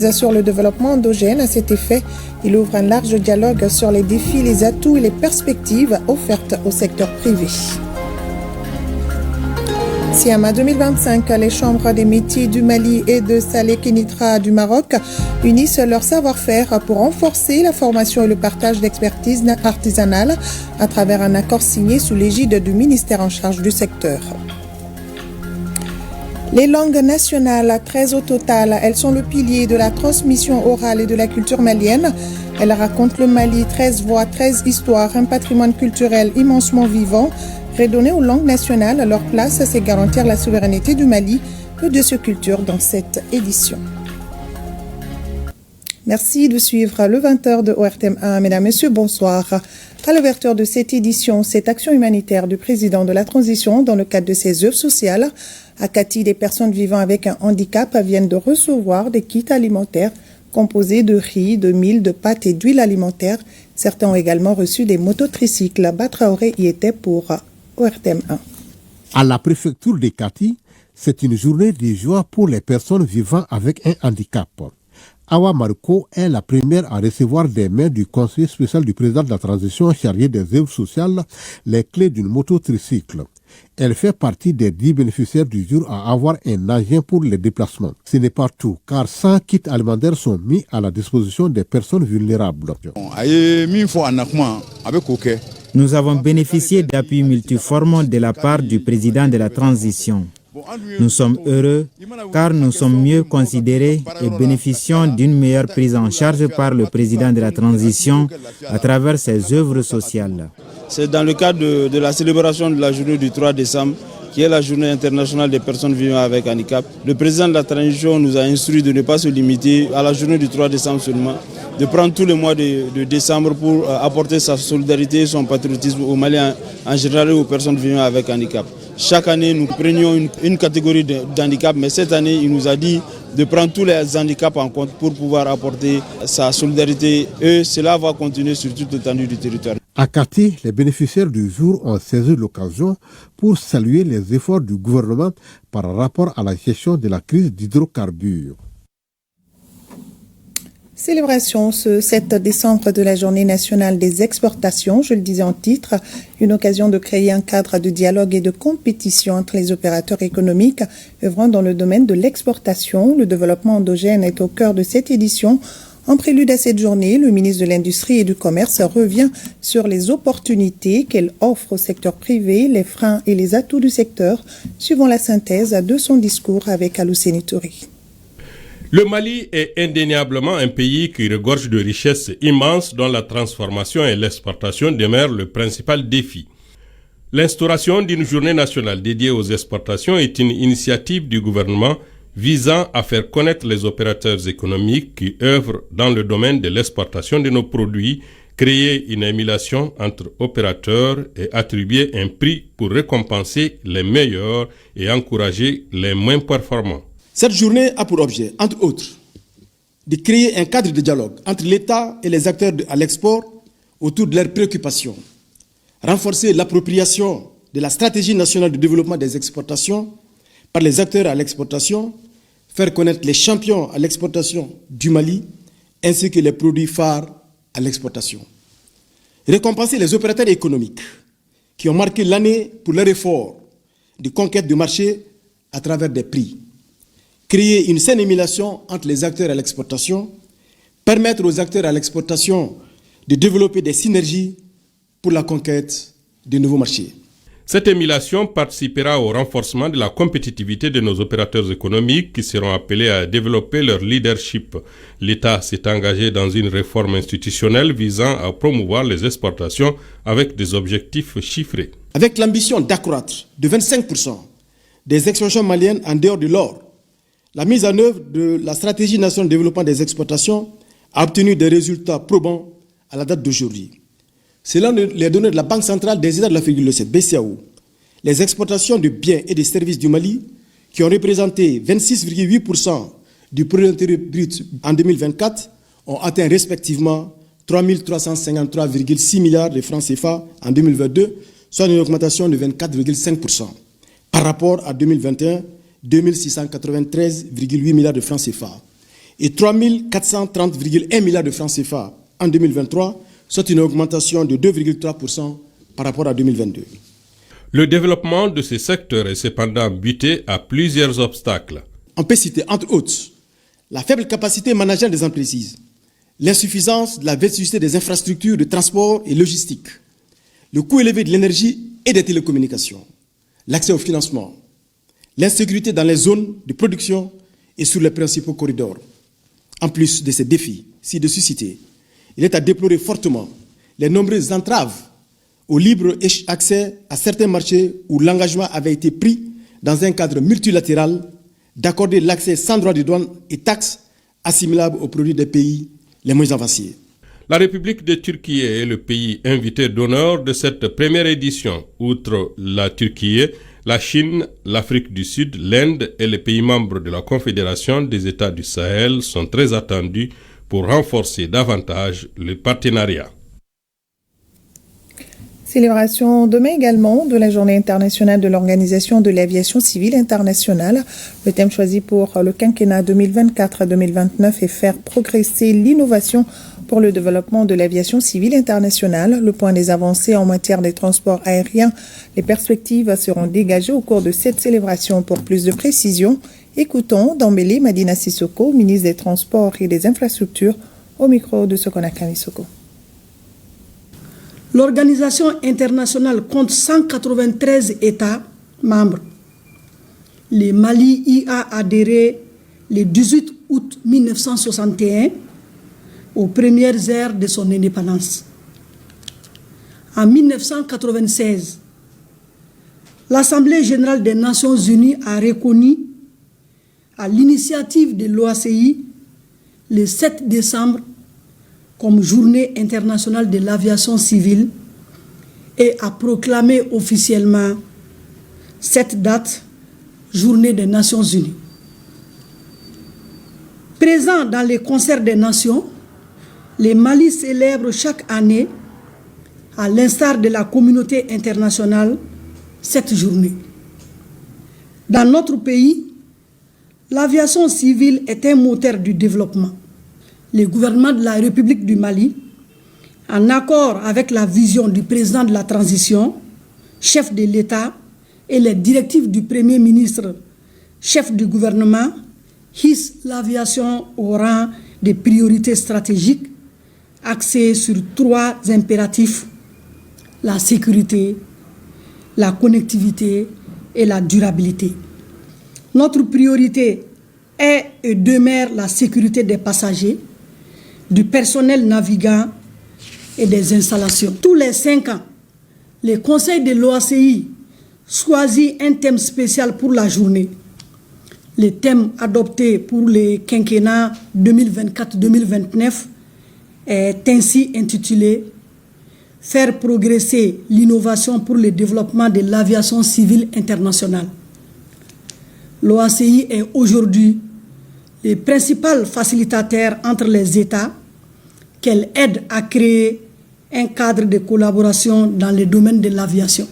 Sur le développement endogène. À cet effet, il ouvre un large dialogue sur les défis, les atouts et les perspectives offertes au secteur privé. Siama 2025, les chambres des métiers du Mali et de Salé Kénitra du Maroc unissent leur savoir-faire pour renforcer la formation et le partage d'expertise artisanale à travers un accord signé sous l'égide du ministère en charge du secteur. Les langues nationales, 13 au total, elles sont le pilier de la transmission orale et de la culture malienne. Elles racontent le Mali, 13 voix, 13 histoires, un patrimoine culturel immensement vivant. Redonner aux langues nationales leur place, c'est garantir la souveraineté du Mali et de ses cultures dans cette édition. Merci de suivre le 20h de ORTM1. Mesdames, Messieurs, bonsoir. À l'ouverture de cette édition, cette action humanitaire du président de la transition dans le cadre de ses œuvres sociales, à Kati, des personnes vivant avec un handicap viennent de recevoir des kits alimentaires composés de riz, de mil, de pâtes et d'huile alimentaire. Certains ont également reçu des mototricycles. Batraoré y était pour ORTM1. À la préfecture de Kati, c'est une journée de joie pour les personnes vivant avec un handicap. Awa Marco est la première à recevoir des mains du conseiller spécial du président de la transition chargé des œuvres sociales les clés d'une mototricycle. Elle fait partie des 10 bénéficiaires du jour à avoir un engin pour les déplacements. Ce n'est pas tout, car 100 kits alimentaires sont mis à la disposition des personnes vulnérables. Nous avons bénéficié d'appuis multiformes de la part du président de la transition. Nous sommes heureux car nous sommes mieux considérés et bénéficions d'une meilleure prise en charge par le président de la transition à travers ses œuvres sociales. C'est dans le cadre de la célébration de la journée du 3 décembre, qui est la journée internationale des personnes vivant avec handicap. Le président de la transition nous a instruit de ne pas se limiter à la journée du 3 décembre seulement, de prendre tous les mois de décembre pour apporter sa solidarité et son patriotisme aux Maliens en général et aux personnes vivant avec handicap. Chaque année, nous prenions une catégorie d'handicap, mais cette année, il nous a dit de prendre tous les handicaps en compte pour pouvoir apporter sa solidarité et cela va continuer sur toute l'étendue du territoire. À Kati, les bénéficiaires du jour ont saisi l'occasion pour saluer les efforts du gouvernement par rapport à la gestion de la crise d'hydrocarbures. Célébration ce 7 décembre de la Journée nationale des exportations, je le disais en titre, une occasion de créer un cadre de dialogue et de compétition entre les opérateurs économiques œuvrant dans le domaine de l'exportation. Le développement endogène est au cœur de cette édition. En prélude à cette journée, le ministre de l'Industrie et du Commerce revient sur les opportunités qu'elle offre au secteur privé, les freins et les atouts du secteur, suivant la synthèse de son discours avec Alousseni Touré. Le Mali est indéniablement un pays qui regorge de richesses immenses dont la transformation et l'exportation demeurent le principal défi. L'instauration d'une journée nationale dédiée aux exportations est une initiative du gouvernement visant à faire connaître les opérateurs économiques qui œuvrent dans le domaine de l'exportation de nos produits, créer une émulation entre opérateurs et attribuer un prix pour récompenser les meilleurs et encourager les moins performants. Cette journée a pour objet, entre autres, de créer un cadre de dialogue entre l'État et les acteurs à l'export autour de leurs préoccupations, renforcer l'appropriation de la stratégie nationale de développement des exportations par les acteurs à l'exportation, faire connaître les champions à l'exportation du Mali, ainsi que les produits phares à l'exportation. Récompenser les opérateurs économiques qui ont marqué l'année pour leur effort de conquête du marché à travers des prix. Créer une saine émulation entre les acteurs à l'exportation, permettre aux acteurs à l'exportation de développer des synergies pour la conquête de nouveaux marchés. Cette émulation participera au renforcement de la compétitivité de nos opérateurs économiques qui seront appelés à développer leur leadership. L'État s'est engagé dans une réforme institutionnelle visant à promouvoir les exportations avec des objectifs chiffrés. Avec l'ambition d'accroître de 25% des exportations maliennes en dehors de l'or, la mise en œuvre de la stratégie nationale de développement des exportations a obtenu des résultats probants à la date d'aujourd'hui. Selon les données de la Banque centrale des États de l'Afrique de l'Ouest, BCAO, les exportations de biens et de services du Mali, qui ont représenté 26,8% du produit intérieur brut en 2024, ont atteint respectivement 3 353,6 milliards de francs CFA en 2022, soit une augmentation de 24,5% par rapport à 2021, 2693,8 milliards de francs CFA. et 3430,1 milliards de francs CFA en 2023, soit une augmentation de 2,3% par rapport à 2022. Le développement de ces secteurs est cependant buté à plusieurs obstacles. On peut citer, entre autres, la faible capacité managériale des entreprises, l'insuffisance de la vétusté des infrastructures de transport et logistique, le coût élevé de l'énergie et des télécommunications, l'accès au financement, l'insécurité dans les zones de production et sur les principaux corridors. En plus de ces défis ci-dessus cités, il est à déplorer fortement les nombreuses entraves au libre accès à certains marchés où l'engagement avait été pris dans un cadre multilatéral d'accorder l'accès sans droit de douane et taxes assimilables aux produits des pays les moins avancés. La République de Turquie est le pays invité d'honneur de cette première édition. Outre la Turquie, la Chine, l'Afrique du Sud, l'Inde et les pays membres de la Confédération des États du Sahel sont très attendus pour renforcer davantage le partenariat. Célébration demain également de la Journée internationale de l'Organisation de l'aviation civile internationale. Le thème choisi pour le quinquennat 2024-2029 est faire progresser l'innovation pour le développement de l'aviation civile internationale. Le point des avancées en matière des transports aériens. Les perspectives seront dégagées au cours de cette célébration. Pour plus de précisions, écoutons Dambélé Madina Sissoko, ministre des Transports et des Infrastructures, au micro de Sokonaka Misoko. L'organisation internationale compte 193 États membres. Le Mali y a adhéré le 18 août 1961 aux premières heures de son indépendance. En 1996, l'Assemblée générale des Nations unies a reconnu, à l'initiative de l'OACI, le 7 décembre comme Journée internationale de l'aviation civile et a proclamé officiellement cette date, Journée des Nations unies. Présent dans les concerts des nations, le Mali célèbre chaque année, à l'instar de la communauté internationale, cette journée. Dans notre pays, l'aviation civile est un moteur du développement. Le gouvernement de la République du Mali, en accord avec la vision du président de la transition, chef de l'État, et les directives du Premier ministre, chef du gouvernement, hisse l'aviation au rang des priorités stratégiques axées sur 3 impératifs: la sécurité, la connectivité et la durabilité. Notre priorité est et demeure la sécurité des passagers, du personnel navigant et des installations. Tous les 5 ans, le Conseil de l'OACI choisit un thème spécial pour la journée. Le thème adopté pour le quinquennat 2024-2029 est ainsi intitulé « Faire progresser l'innovation pour le développement de l'aviation civile internationale ». L'OACI est aujourd'hui le principal facilitateur entre les États qu'elle aide à créer un cadre de collaboration dans le domaine de l'aviation.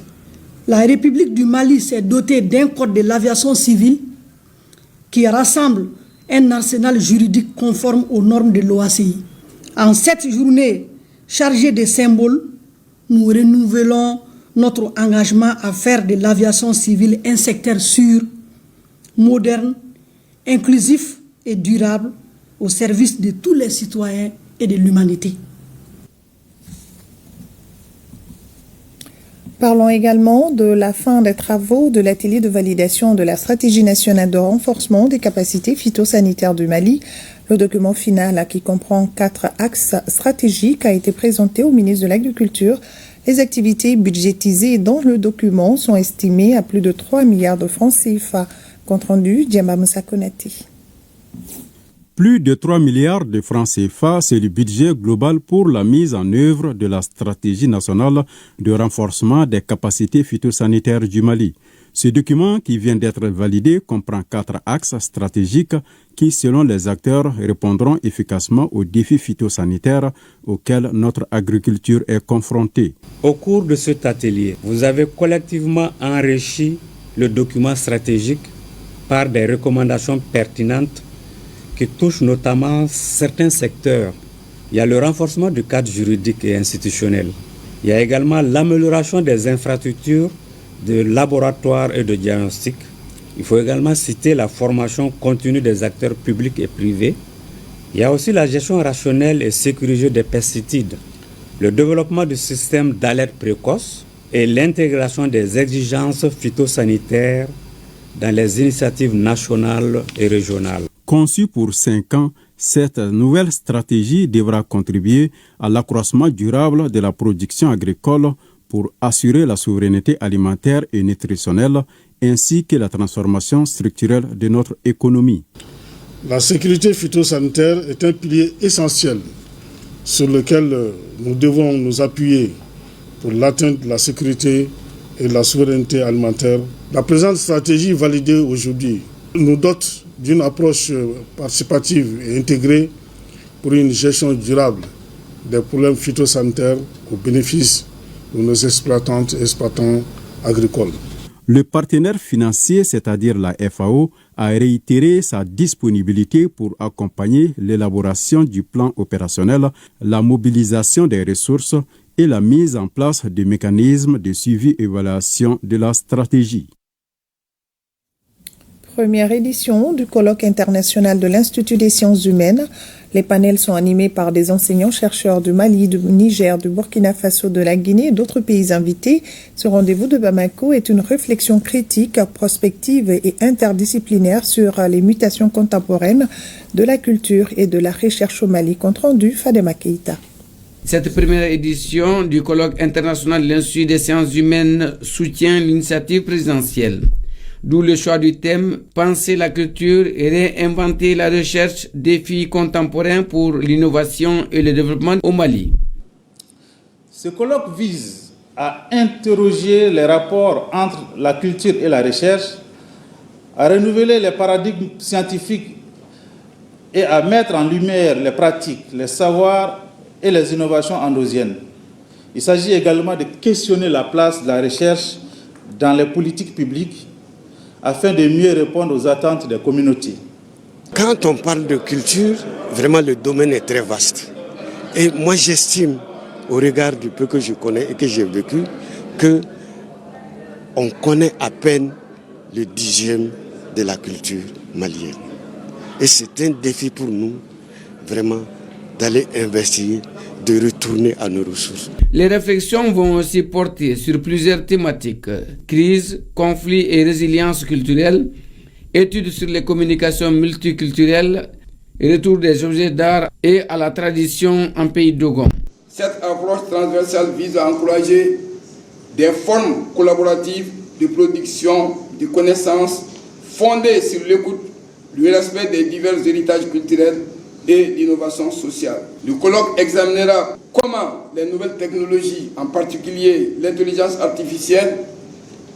La République du Mali s'est dotée d'un code de l'aviation civile qui rassemble un arsenal juridique conforme aux normes de l'OACI. En cette journée chargée de symboles, nous renouvelons notre engagement à faire de l'aviation civile un secteur sûr, moderne, inclusif et durable au service de tous les citoyens et de l'humanité. Parlons également de la fin des travaux de l'atelier de validation de la stratégie nationale de renforcement des capacités phytosanitaires du Mali. Le document final, qui comprend 4 axes stratégiques, a été présenté au ministre de l'Agriculture. Les activités budgétisées dans le document sont estimées à plus de 3 milliards de francs CFA. Compte rendu, Djamba Moussa Konati. Plus de 3 milliards de francs CFA, c'est le budget global pour la mise en œuvre de la stratégie nationale de renforcement des capacités phytosanitaires du Mali. Ce document qui vient d'être validé comprend 4 axes stratégiques qui, selon les acteurs, répondront efficacement aux défis phytosanitaires auxquels notre agriculture est confrontée. Au cours de cet atelier, vous avez collectivement enrichi le document stratégique par des recommandations pertinentes qui touchent notamment certains secteurs. Il y a le renforcement du cadre juridique et institutionnel. Il y a également l'amélioration des infrastructures de laboratoires et de diagnostic. Il faut également citer la formation continue des acteurs publics et privés. Il y a aussi la gestion rationnelle et sécurisée des pesticides, le développement du système d'alerte précoce et l'intégration des exigences phytosanitaires dans les initiatives nationales et régionales. Conçue pour 5 ans, cette nouvelle stratégie devra contribuer à l'accroissement durable de la production agricole pour assurer la souveraineté alimentaire et nutritionnelle ainsi que la transformation structurelle de notre économie. La sécurité phytosanitaire est un pilier essentiel sur lequel nous devons nous appuyer pour l'atteinte de la sécurité et de la souveraineté alimentaire. La présente stratégie validée aujourd'hui nous dote d'une approche participative et intégrée pour une gestion durable des problèmes phytosanitaires au bénéfice de nos exploitantes et exploitants agricoles. Le partenaire financier, c'est-à-dire la FAO, a réitéré sa disponibilité pour accompagner l'élaboration du plan opérationnel, la mobilisation des ressources et la mise en place des mécanismes de suivi et évaluation de la stratégie. Première édition du colloque international de l'Institut des sciences humaines. Les panels sont animés par des enseignants-chercheurs du Mali, du Niger, du Burkina Faso, de la Guinée et d'autres pays invités. Ce rendez-vous de Bamako est une réflexion critique, prospective et interdisciplinaire sur les mutations contemporaines de la culture et de la recherche au Mali. Compte rendu, Fadema Keïta. Cette première édition du colloque international de l'Institut des sciences humaines soutient l'initiative présidentielle. D'où le choix du thème « Penser la culture et réinventer la recherche, défis contemporains pour l'innovation et le développement au Mali ». Ce colloque vise à interroger les rapports entre la culture et la recherche, à renouveler les paradigmes scientifiques et à mettre en lumière les pratiques, les savoirs et les innovations endogènes. Il s'agit également de questionner la place de la recherche dans les politiques publiques afin de mieux répondre aux attentes des communautés. Quand on parle de culture, vraiment le domaine est très vaste. Et moi j'estime, au regard du peu que je connais et que j'ai vécu, qu'on connaît à peine le 10e de la culture malienne. Et c'est un défi pour nous, vraiment, d'aller investir, de retourner à nos ressources. Les réflexions vont aussi porter sur plusieurs thématiques: crise, conflit et résilience culturelle, études sur les communications multiculturelles, retour des objets d'art et à la tradition en pays Dogon. Cette approche transversale vise à encourager des formes collaboratives de production de connaissances fondées sur l'écoute, le respect des divers héritages culturels et l'innovation sociale. Le colloque examinera comment les nouvelles technologies, en particulier l'intelligence artificielle,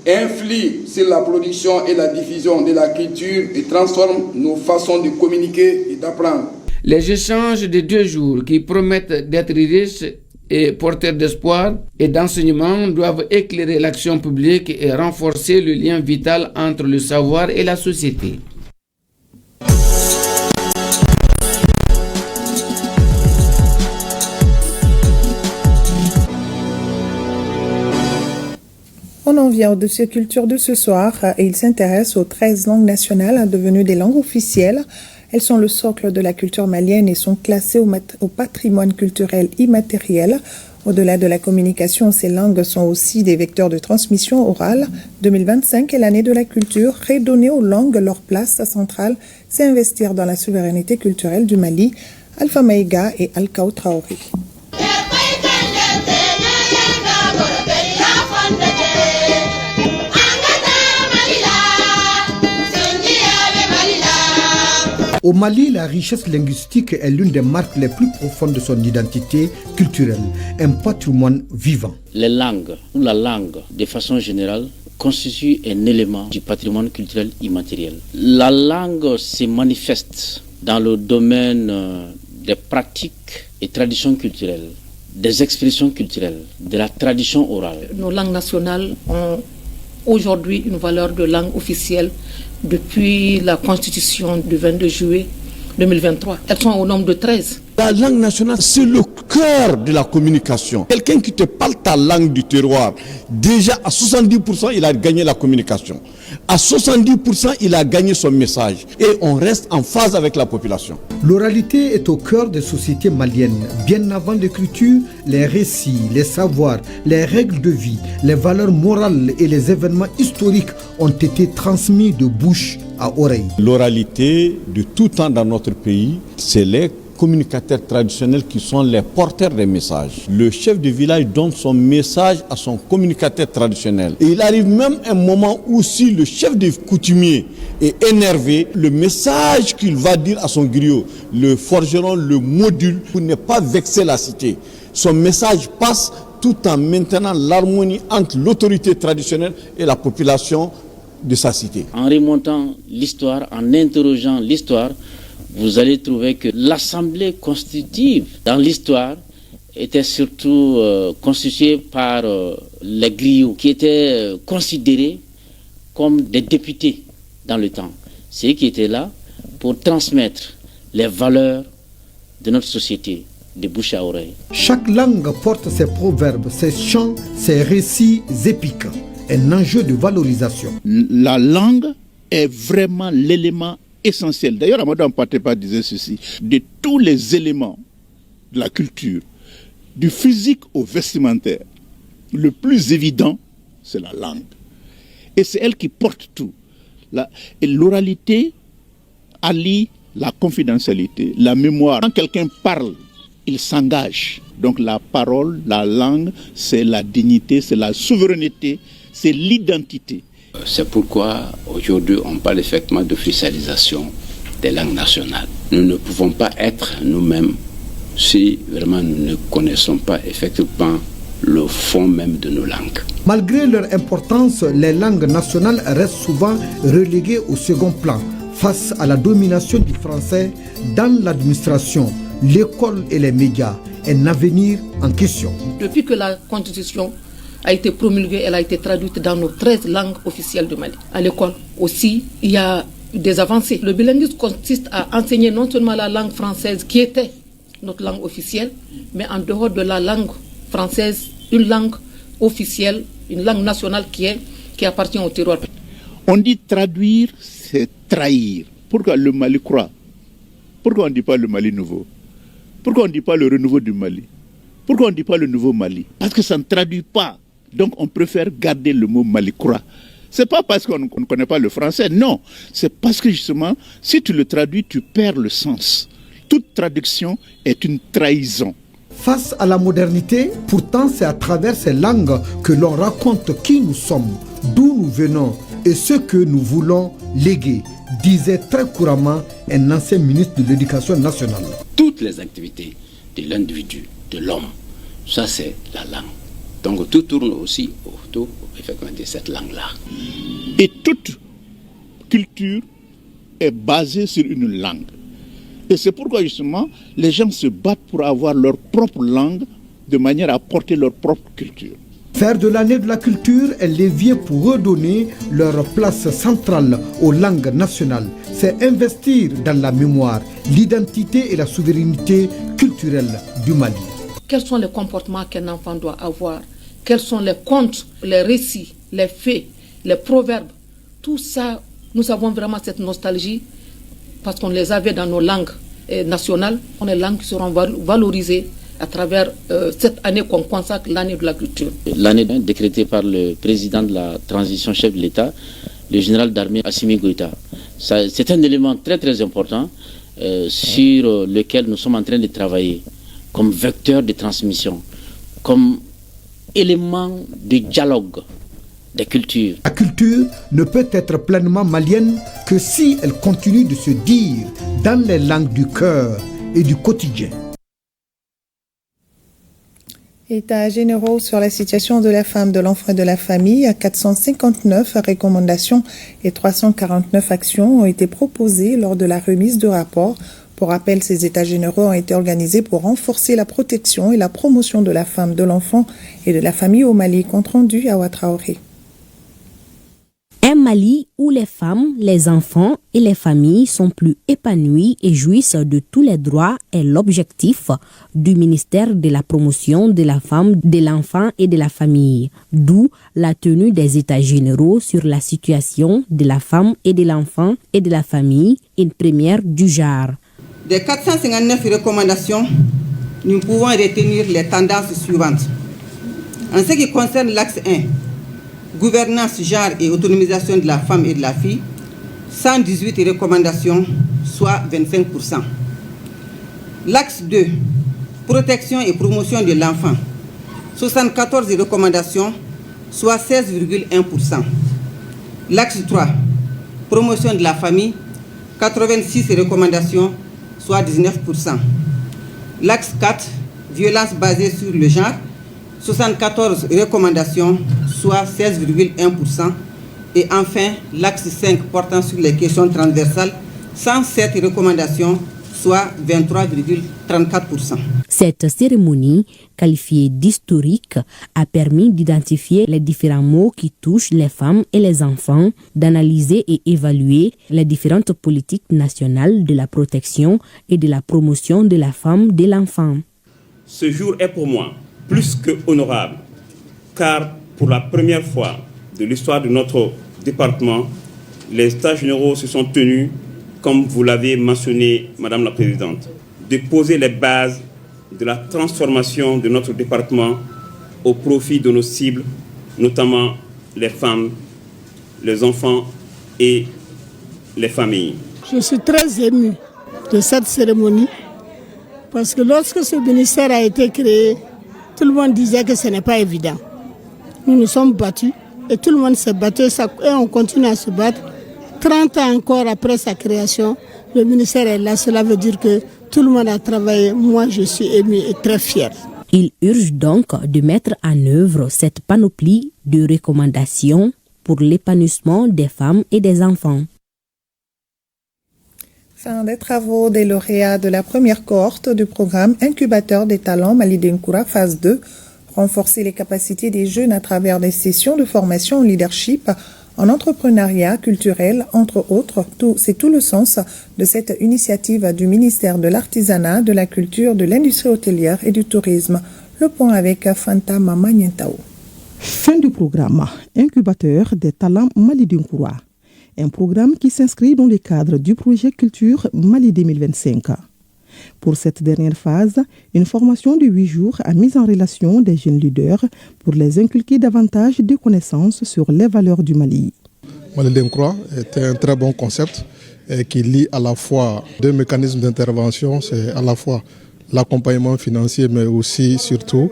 influent sur la production et la diffusion de la culture et transforment nos façons de communiquer et d'apprendre. Les échanges de 2 jours qui promettent d'être riches et porteurs d'espoir et d'enseignement doivent éclairer l'action publique et renforcer le lien vital entre le savoir et la société. On en vient au dossier culture de ce soir et il s'intéresse aux 13 langues nationales devenues des langues officielles. Elles sont le socle de la culture malienne et sont classées au patrimoine culturel immatériel. Au-delà de la communication, ces langues sont aussi des vecteurs de transmission orale. 2025 est l'année de la culture. Redonner aux langues leur place centrale, c'est investir dans la souveraineté culturelle du Mali. Alpha Maïga et Alkao Traoré. Au Mali, la richesse linguistique est l'une des marques les plus profondes de son identité culturelle, un patrimoine vivant. Les langues, ou la langue de façon générale, constitue un élément du patrimoine culturel immatériel. La langue se manifeste dans le domaine des pratiques et traditions culturelles, des expressions culturelles, de la tradition orale. Nos langues nationales ont aujourd'hui une valeur de langue officielle depuis la Constitution du 22 juillet 2023. Elles sont au nombre de 13. La langue nationale, c'est le cœur de la communication. Quelqu'un qui te parle ta langue du terroir, déjà à 70%, il a gagné la communication. À 70%, il a gagné son message. Et on reste en phase avec la population. L'oralité est au cœur des sociétés maliennes. Bien avant l'écriture, les récits, les savoirs, les règles de vie, les valeurs morales et les événements historiques ont été transmis de bouche à oreille. L'oralité de tout temps dans notre pays, c'est les communicateurs traditionnels qui sont les porteurs des messages. Le chef de village donne son message à son communicateur traditionnel. Et il arrive même un moment où si le chef de coutumier est énervé, le message qu'il va dire à son griot, le forgeron le module pour ne pas vexer la cité. Son message passe tout en maintenant l'harmonie entre l'autorité traditionnelle et la population de sa cité. En remontant l'histoire, en interrogeant l'histoire, vous allez trouver que l'assemblée constitutive dans l'histoire était surtout constituée par les griots qui étaient considérés comme des députés dans le temps. C'est eux qui étaient là pour transmettre les valeurs de notre société de bouche à oreille. Chaque langue porte ses proverbes, ses chants, ses récits épiques. Un enjeu de valorisation. La langue est vraiment l'élément essentiel. D'ailleurs, Amadou Hampâté-Bâ disait ceci: de tous les éléments de la culture, du physique au vestimentaire, le plus évident, c'est la langue. Et c'est elle qui porte tout. Et l'oralité allie la confidentialité, la mémoire. Quand quelqu'un parle, il s'engage. Donc la parole, la langue, c'est la dignité, c'est la souveraineté, c'est l'identité. C'est pourquoi aujourd'hui on parle effectivement d'officialisation des langues nationales. Nous ne pouvons pas être nous-mêmes si vraiment nous ne connaissons pas effectivement le fond même de nos langues. Malgré leur importance, les langues nationales restent souvent reléguées au second plan face à la domination du français dans l'administration, l'école et les médias. Un avenir en question. Depuis que la Constitution a été promulguée, elle a été traduite dans nos 13 langues officielles du Mali. À l'école aussi, il y a des avancées. Le bilinguisme consiste à enseigner non seulement la langue française qui était notre langue officielle, mais en dehors de la langue française, une langue officielle, une langue nationale qui appartient au terroir. On dit traduire, c'est trahir. Pourquoi le Mali croit? Pourquoi on ne dit pas le Mali nouveau? Pourquoi on ne dit pas le renouveau du Mali? Pourquoi on ne dit pas le nouveau Mali? Parce que ça ne traduit pas. Donc on préfère garder le mot Mali-Croix. Ce n'est pas parce qu'on ne connaît pas le français, non. C'est parce que justement, si tu le traduis, tu perds le sens. Toute traduction est une trahison. Face à la modernité, pourtant c'est à travers ces langues que l'on raconte qui nous sommes, d'où nous venons et ce que nous voulons léguer, disait très couramment un ancien ministre de l'Éducation nationale. Toutes les activités de l'individu, de l'homme, ça c'est la langue. Donc tout tourne aussi autour effectivement de cette langue-là. Et toute culture est basée sur une langue. Et c'est pourquoi justement les gens se battent pour avoir leur propre langue de manière à porter leur propre culture. Faire de l'année de la culture un levier pour redonner leur place centrale aux langues nationales. C'est investir dans la mémoire, l'identité et la souveraineté culturelle du Mali. Quels sont les comportements qu'un enfant doit avoir? Quels sont les contes, les récits, les faits, les proverbes? Tout ça, nous avons vraiment cette nostalgie parce qu'on les avait dans nos langues nationales. On a des langues qui seront valorisées à travers cette année qu'on consacre l'année de la culture. L'année décrétée par le président de la transition, chef de l'État, le général d'armée Assimi Goïta. C'est un élément très très important sur lequel nous sommes en train de travailler comme vecteur de transmission, comme élément de dialogue des cultures. La culture ne peut être pleinement malienne que si elle continue de se dire dans les langues du cœur et du quotidien. États généraux sur la situation de la femme, de l'enfant et de la famille, 459 recommandations et 349 actions ont été proposées lors de la remise de rapport. Pour rappel, ces états généraux ont été organisés pour renforcer la protection et la promotion de la femme, de l'enfant et de la famille au Mali. Compte rendu à Ouatraoré. Un Mali où les femmes, les enfants et les familles sont plus épanouis et jouissent de tous les droits est l'objectif du ministère de la promotion de la femme, de l'enfant et de la famille. D'où la tenue des états généraux sur la situation de la femme et de l'enfant et de la famille, une première du genre. Des 459 recommandations, nous pouvons retenir les tendances suivantes. En ce qui concerne l'axe 1, gouvernance, genre et autonomisation de la femme et de la fille, 118 recommandations, soit 25%. L'axe 2, protection et promotion de l'enfant, 74 recommandations, soit 16,1%. L'axe 3, promotion de la famille, 86 recommandations, soit 19%. L'axe 4, violence basée sur le genre, 74 recommandations, soit 16,1%. Et enfin, l'axe 5 portant sur les questions transversales, 107 recommandations, soit 23,34%. Cette cérémonie, qualifiée d'historique, a permis d'identifier les différents mots qui touchent les femmes et les enfants, d'analyser et évaluer les différentes politiques nationales de la protection et de la promotion de la femme et de l'enfant. Ce jour est pour moi plus que honorable, car pour la première fois de l'histoire de notre département, les états généraux se sont tenus, comme vous l'avez mentionné, Madame la Présidente, de poser les bases de la transformation de notre département au profit de nos cibles, notamment les femmes, les enfants et les familles. Je suis très émue de cette cérémonie parce que lorsque ce ministère a été créé, tout le monde disait que ce n'est pas évident. Nous nous sommes battus et tout le monde s'est battu et on continue à se battre. 30 ans encore après sa création, le ministère est là. Cela veut dire que tout le monde a travaillé. Moi, je suis émue et très fière. Il urge donc de mettre en œuvre cette panoplie de recommandations pour l'épanouissement des femmes et des enfants. Fin des travaux des lauréats de la première cohorte du programme Incubateur des talents Mali Denkoura phase 2, renforcer les capacités des jeunes à travers des sessions de formation en leadership, en entrepreneuriat culturel, entre autres. C'est tout le sens de cette initiative du ministère de l'Artisanat, de la Culture, de l'Industrie hôtelière et du Tourisme. Le point avec Fanta Mama Nientao. Fin du programme Incubateur des talents Mali Denkoura. Un programme qui s'inscrit dans le cadre du projet Culture Mali 2025. Pour cette dernière phase, une formation de 8 jours a mis en relation des jeunes leaders pour les inculquer davantage de connaissances sur les valeurs du Mali. Mali Denkoura est un très bon concept qui lie à la fois deux mécanismes d'intervention, c'est à la fois l'accompagnement financier mais aussi surtout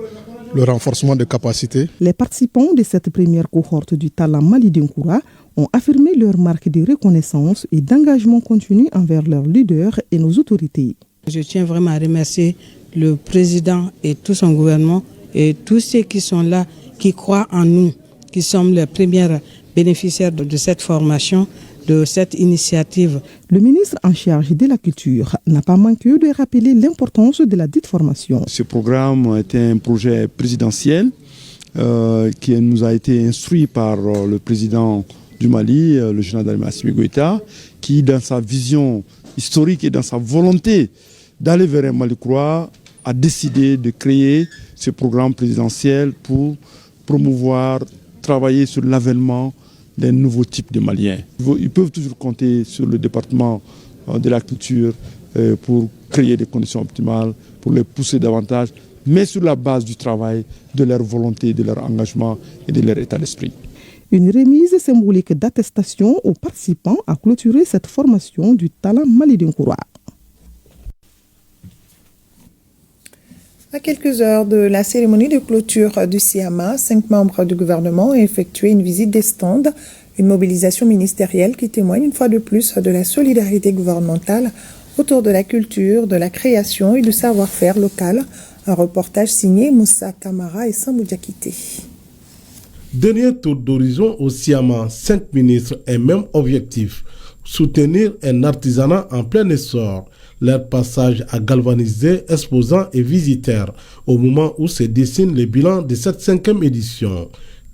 le renforcement des capacités. Les participants de cette première cohorte du talent Mali Denkoura ont affirmé leur marque de reconnaissance et d'engagement continu envers leurs leaders et nos autorités. Je tiens vraiment à remercier le président et tout son gouvernement et tous ceux qui sont là, qui croient en nous, qui sommes les premiers bénéficiaires de cette formation, de cette initiative. Le ministre en charge de la culture n'a pas manqué de rappeler l'importance de la dite formation. Ce programme était un projet présidentiel qui nous a été instruit par le président du Mali, le général Assimi Goïta, qui dans sa vision historique et dans sa volonté d'aller vers un Mali croix a décidé de créer ce programme présidentiel pour promouvoir, travailler sur l'avènement d'un nouveau type de Maliens. Ils peuvent toujours compter sur le département de la culture pour créer des conditions optimales, pour les pousser davantage, mais sur la base du travail, de leur volonté, de leur engagement et de leur état d'esprit. Une remise symbolique d'attestation aux participants a clôturé cette formation du talent Mali Denkoura. À quelques heures de la cérémonie de clôture du SIAMA, 5 membres du gouvernement ont effectué une visite des stands, une mobilisation ministérielle qui témoigne une fois de plus de la solidarité gouvernementale autour de la culture, de la création et du savoir-faire local. Un reportage signé Moussa Kamara et Sambou Diakité. Dernier tour d'horizon au SIAMA, 5 ministres et même objectif, soutenir un artisanat en plein essor. Leur passage a galvanisé exposants et visiteurs au moment où se dessine le bilan de cette 5e édition.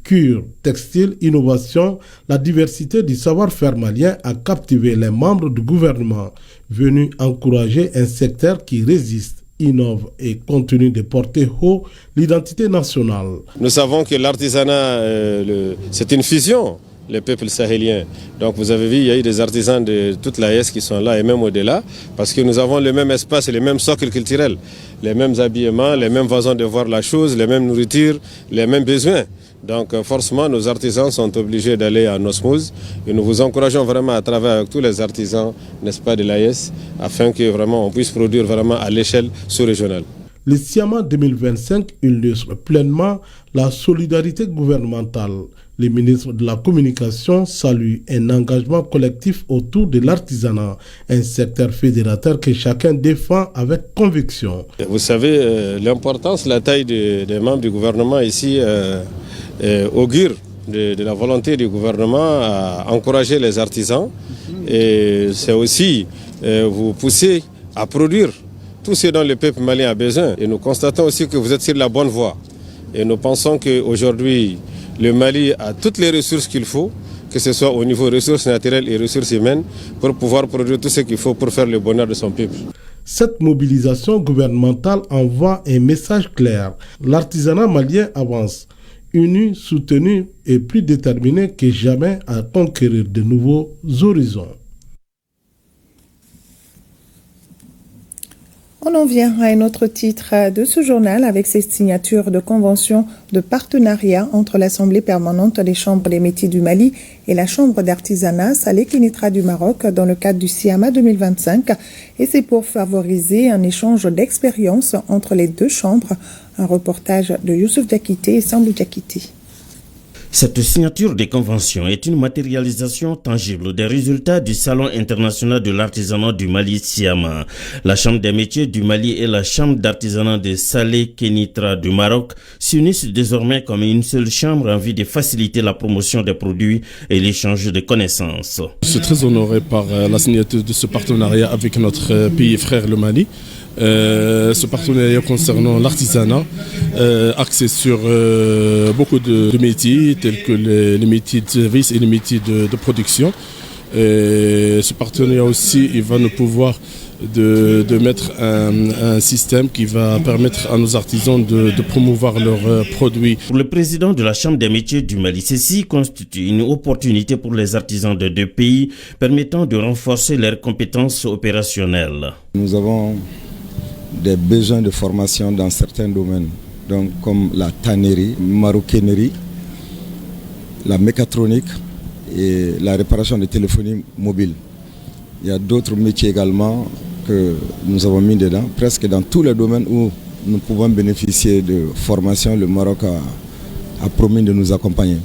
Cure, textile, innovation, la diversité du savoir-faire malien a captivé les membres du gouvernement, venus encourager un secteur qui résiste, innove et continue de porter haut l'identité nationale. Nous savons que l'artisanat, c'est une fusion, les peuples sahéliens. Donc vous avez vu, il y a eu des artisans de toute l'AES qui sont là et même au-delà, parce que nous avons le même espace et les mêmes socles culturels, les mêmes habillements, les mêmes façons de voir la chose, les mêmes nourritures, les mêmes besoins. Donc forcément, nos artisans sont obligés d'aller en osmose et nous vous encourageons vraiment à travailler avec tous les artisans, n'est-ce pas, de l'AES, afin que vraiment on puisse produire vraiment à l'échelle sous-régionale. Le SIAMA 2025 illustre pleinement la solidarité gouvernementale. Le ministre de la Communication salue un engagement collectif autour de l'artisanat, un secteur fédérateur que chacun défend avec conviction. Vous savez, l'importance, la taille des membres du gouvernement ici augure de la volonté du gouvernement à encourager les artisans et c'est aussi vous pousser à produire tout ce dont le peuple malien a besoin. Et nous constatons aussi que vous êtes sur la bonne voie. Et nous pensons qu'aujourd'hui, le Mali a toutes les ressources qu'il faut, que ce soit au niveau ressources naturelles et ressources humaines, pour pouvoir produire tout ce qu'il faut pour faire le bonheur de son peuple. Cette mobilisation gouvernementale envoie un message clair. L'artisanat malien avance, uni, soutenu et plus déterminé que jamais à conquérir de nouveaux horizons. On en vient à un autre titre de ce journal avec ses signatures de conventions de partenariat entre l'Assemblée permanente des chambres des métiers du Mali et la Chambre d'artisanat Salé Kénitra du Maroc dans le cadre du SIAMA 2025. Et c'est pour favoriser un échange d'expériences entre les deux chambres. Un reportage de Youssouf Diakité et Sambou Diakité. Cette signature des conventions est une matérialisation tangible des résultats du Salon international de l'artisanat du Mali SIAMA. La Chambre des métiers du Mali et la Chambre d'artisanat de Salé Kénitra du Maroc s'unissent désormais comme une seule chambre en vue de faciliter la promotion des produits et l'échange de connaissances. Je suis très honoré par la signature de ce partenariat avec notre pays frère le Mali. Ce partenariat concernant l'artisanat axé sur beaucoup de métiers tels que les métiers de service et les métiers de production. Ce partenariat aussi il va nous pouvoir de mettre un système qui va permettre à nos artisans de promouvoir leurs produits. Pour le président de la Chambre des métiers du Mali, ceci constitue une opportunité pour les artisans de deux pays permettant de renforcer leurs compétences opérationnelles. Nous avons des besoins de formation dans certains domaines, donc comme la tannerie, maroquinerie, la mécatronique et la réparation de téléphonie mobile. Il y a d'autres métiers également que nous avons mis dedans. Presque dans tous les domaines où nous pouvons bénéficier de formation, le Maroc a promis de nous accompagner.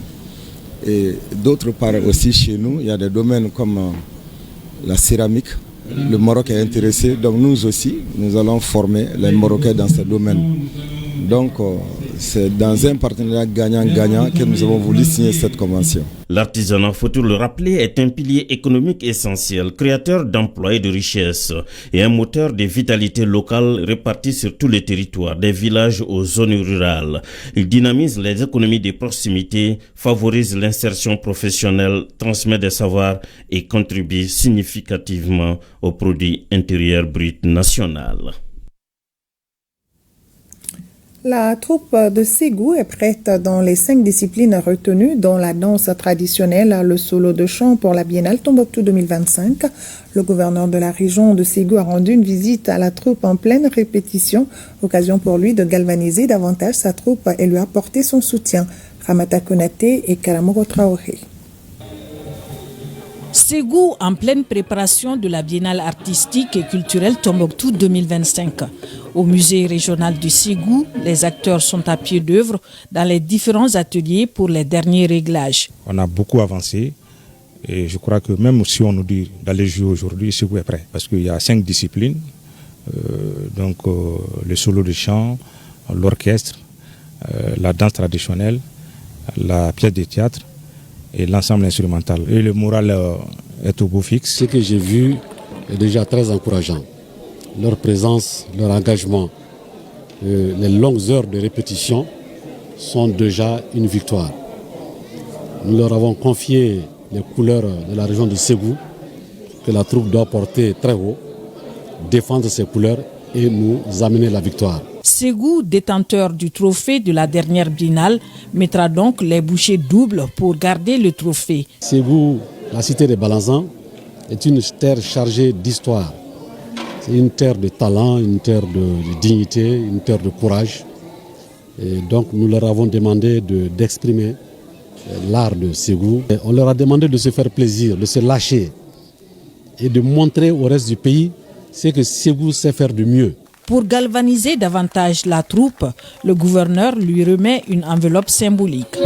Et d'autre part aussi chez nous, il y a des domaines comme la céramique. Le Maroc est intéressé, donc nous aussi, nous allons former les Marocains dans ce domaine. Donc c'est dans un partenariat gagnant-gagnant que nous avons voulu signer cette convention. L'artisanat, faut-il le rappeler, est un pilier économique essentiel, créateur d'emplois et de richesses, et un moteur de vitalité locale réparti sur tous les territoires, des villages aux zones rurales. Il dynamise les économies de proximité, favorise l'insertion professionnelle, transmet des savoirs et contribue significativement au produit intérieur brut national. La troupe de Ségou est prête dans les 5 disciplines retenues, dont la danse traditionnelle, le solo de chant pour la Biennale Tombouctou 2025. Le gouverneur de la région de Ségou a rendu une visite à la troupe en pleine répétition, occasion pour lui de galvaniser davantage sa troupe et lui apporter son soutien. Ramata Konaté et Karamoro Traoré. Ségou en pleine préparation de la Biennale artistique et culturelle Tombouctou 2025. Au musée régional du Ségou, les acteurs sont à pied d'œuvre dans les différents ateliers pour les derniers réglages. On a beaucoup avancé et je crois que même si on nous dit d'aller jouer aujourd'hui, Ségou est prêt. Parce qu'il y a 5 disciplines, le solo de chant, l'orchestre, la danse traditionnelle, la pièce de théâtre et l'ensemble instrumental. Et le moral est au beau fixe. Ce que j'ai vu est déjà très encourageant. Leur présence, leur engagement, les longues heures de répétition sont déjà une victoire. Nous leur avons confié les couleurs de la région de Ségou, que la troupe doit porter très haut, défendre ses couleurs et nous amener la victoire. Ségou, détenteur du trophée de la dernière biennale, mettra donc les bouchées doubles pour garder le trophée. Ségou, la cité des Balanzans, est une terre chargée d'histoire. C'est une terre de talent, une terre de dignité, une terre de courage. Et donc nous leur avons demandé d'exprimer l'art de Ségou. Et on leur a demandé de se faire plaisir, de se lâcher et de montrer au reste du pays ce que Ségou sait faire de mieux. Pour galvaniser davantage la troupe, le gouverneur lui remet une enveloppe symbolique.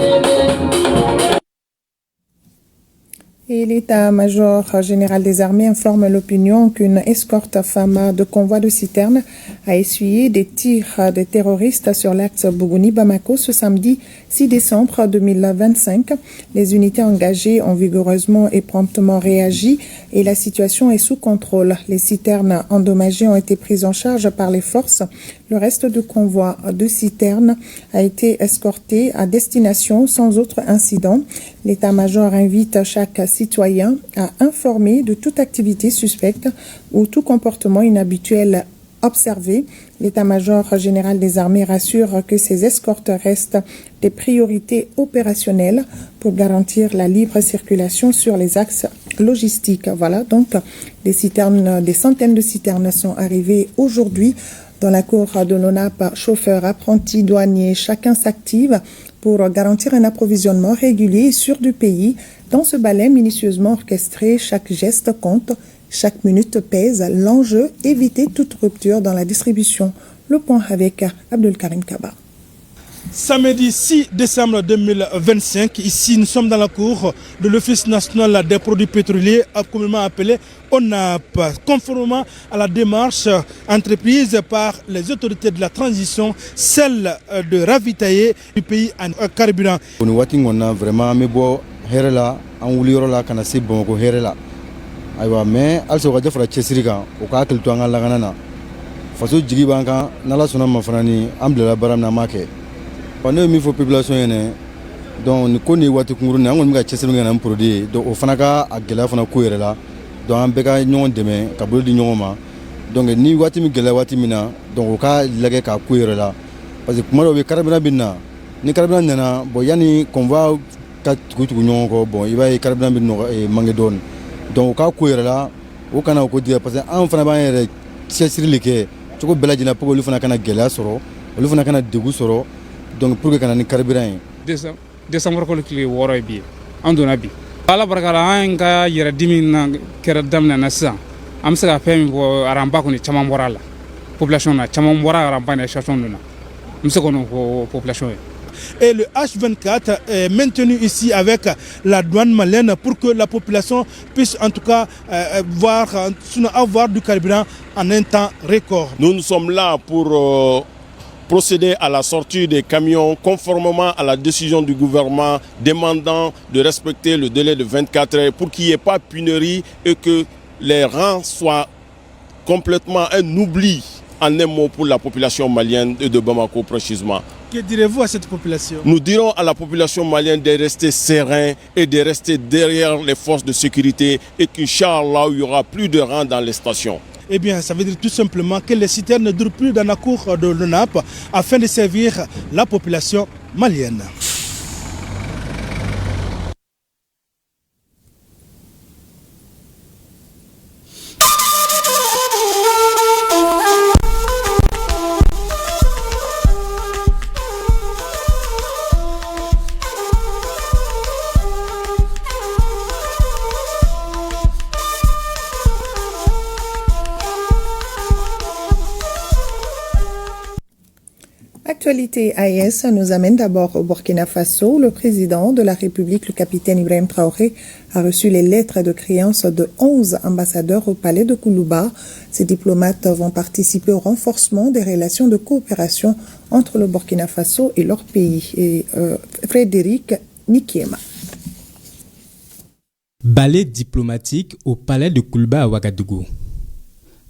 Et l'état-major général des armées informe l'opinion qu'une escorte FAMA de convoi de citernes a essuyé des tirs de terroristes sur l'axe Bougouni-Bamako ce samedi 6 décembre 2025. Les unités engagées ont vigoureusement et promptement réagi et la situation est sous contrôle. Les citernes endommagées ont été prises en charge par les forces. Le reste du convoi de citernes a été escorté à destination sans autre incident. L'état-major invite chaque citoyen à informer de toute activité suspecte ou tout comportement inhabituel observé. L'état-major général des armées rassure que ces escortes restent des priorités opérationnelles pour garantir la libre circulation sur les axes logistiques. Voilà, donc des centaines de citernes sont arrivées aujourd'hui dans la cour de l'ONAP. Chauffeurs, apprentis, douaniers, chacun s'active pour garantir un approvisionnement régulier et sûr du pays. Dans ce balai minutieusement orchestré, chaque geste compte, chaque minute pèse. L'enjeu, éviter toute rupture dans la distribution. Le point avec Abdul Karim Kaba. Samedi 6 décembre 2025, ici nous sommes dans la cour de l'Office national des produits pétroliers, communément appelé ONAP, conformément à la démarche entreprise par les autorités de la transition, celle de ravitailler du pays en carburant. Nous avons vraiment herela en wuliyorola kana se Bamako herela aywa mais also ga jafara chesiriga o ka akil to an la ganana faso jigi banka nala sona mafanani amblela baram na make pano mi fo population yene donc ni ko ni wati kunguru na ngon mi ga chesiriga na produit donc o fana ka agela fana ko herela donc an beka nyon deme ka bolo di nyoma donc ni wati mi gela wati mina donc o ka lage ka ko herela parce que kuma be karabina binna ni karabina nana bo yani convoi bon il va y carburant bi no mangi don donc ka ko yera o kana ko dia parce que en fana ba yere chesiri ke to belaji na pour lu fana kana gela soro lu fana kana degu soro donc pour que kana ni carburant décembre ko le woro bi andona bi ala barkala an ka yera dimi na kera damna na sa am sa fami bo aramba ko ni chama morala population na chama mora aramba na station na mse ko no population. Et le H24 est maintenu ici avec la douane malienne pour que la population puisse en tout cas avoir du carburant en un temps record. Nous sommes là pour procéder à la sortie des camions conformément à la décision du gouvernement demandant de respecter le délai de 24 heures pour qu'il n'y ait pas pénurie et que les rangs soient complètement un oubli en un mot pour la population malienne de Bamako précisément. Que direz-vous à cette population? Nous dirons à la population malienne de rester serein et de rester derrière les forces de sécurité et qu'Inch'Allah, il n'y aura plus de rangs dans les stations. Eh bien, ça veut dire tout simplement que les citernes ne durent plus dans la cour de l'ONAP afin de servir la population malienne. L'actualité AES nous amène d'abord au Burkina Faso. Le président de la République, le capitaine Ibrahim Traoré, a reçu les lettres de créance de 11 ambassadeurs au palais de Koulouba. Ces diplomates vont participer au renforcement des relations de coopération entre le Burkina Faso et leur pays. Et Frédéric Nikiema. Ballet diplomatique au palais de Koulouba à Ouagadougou.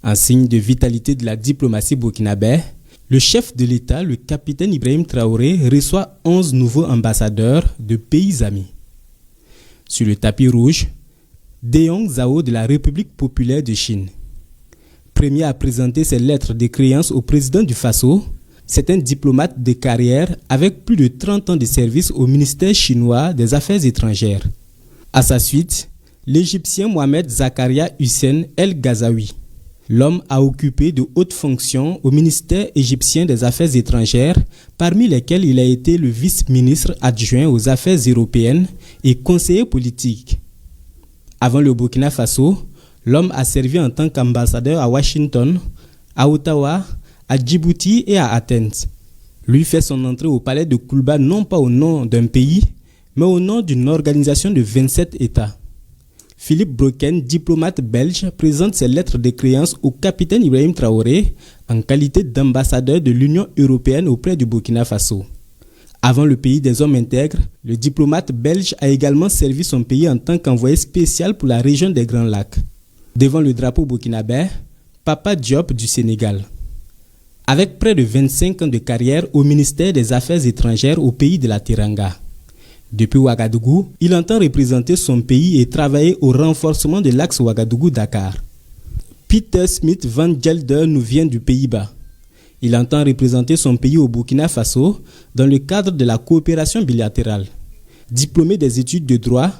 Un signe de vitalité de la diplomatie burkinabé, le chef de l'État, le capitaine Ibrahim Traoré, reçoit 11 nouveaux ambassadeurs de pays amis. Sur le tapis rouge, Deong Zhao de la République populaire de Chine. Premier à présenter ses lettres de créance au président du Faso, c'est un diplomate de carrière avec plus de 30 ans de service au ministère chinois des Affaires étrangères. À sa suite, l'Égyptien Mohamed Zakaria Hussein El Ghazaoui. L'homme a occupé de hautes fonctions au ministère égyptien des Affaires étrangères, parmi lesquelles il a été le vice-ministre adjoint aux Affaires européennes et conseiller politique. Avant le Burkina Faso, l'homme a servi en tant qu'ambassadeur à Washington, à Ottawa, à Djibouti et à Athènes. Lui fait son entrée au palais de Koulba non pas au nom d'un pays, mais au nom d'une organisation de 27 États. Philippe Broken, diplomate belge, présente ses lettres de créance au capitaine Ibrahim Traoré en qualité d'ambassadeur de l'Union européenne auprès du Burkina Faso. Avant le pays des hommes intègres, le diplomate belge a également servi son pays en tant qu'envoyé spécial pour la région des Grands Lacs. Devant le drapeau burkinabé, Papa Diop du Sénégal. Avec près de 25 ans de carrière au ministère des Affaires étrangères au pays de la Teranga. Depuis Ouagadougou, il entend représenter son pays et travailler au renforcement de l'axe Ouagadougou-Dakar. Peter Smith Van Gelder nous vient du Pays-Bas. Il entend représenter son pays au Burkina Faso dans le cadre de la coopération bilatérale. Diplômé des études de droit,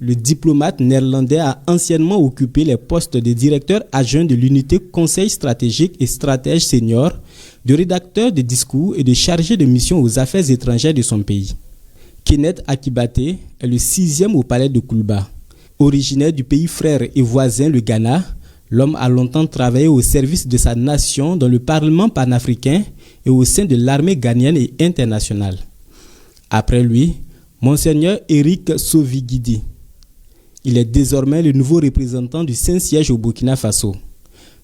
le diplomate néerlandais a anciennement occupé les postes de directeur adjoint de l'unité Conseil stratégique et stratège senior, de rédacteur de discours et de chargé de mission aux affaires étrangères de son pays. Kenneth Akibate est le 6e au palais de Koulba. Originaire du pays frère et voisin, le Ghana, l'homme a longtemps travaillé au service de sa nation dans le Parlement panafricain et au sein de l'armée ghanéenne et internationale. Après lui, Monseigneur Eric Sovigidi. Il est désormais le nouveau représentant du Saint-Siège au Burkina Faso.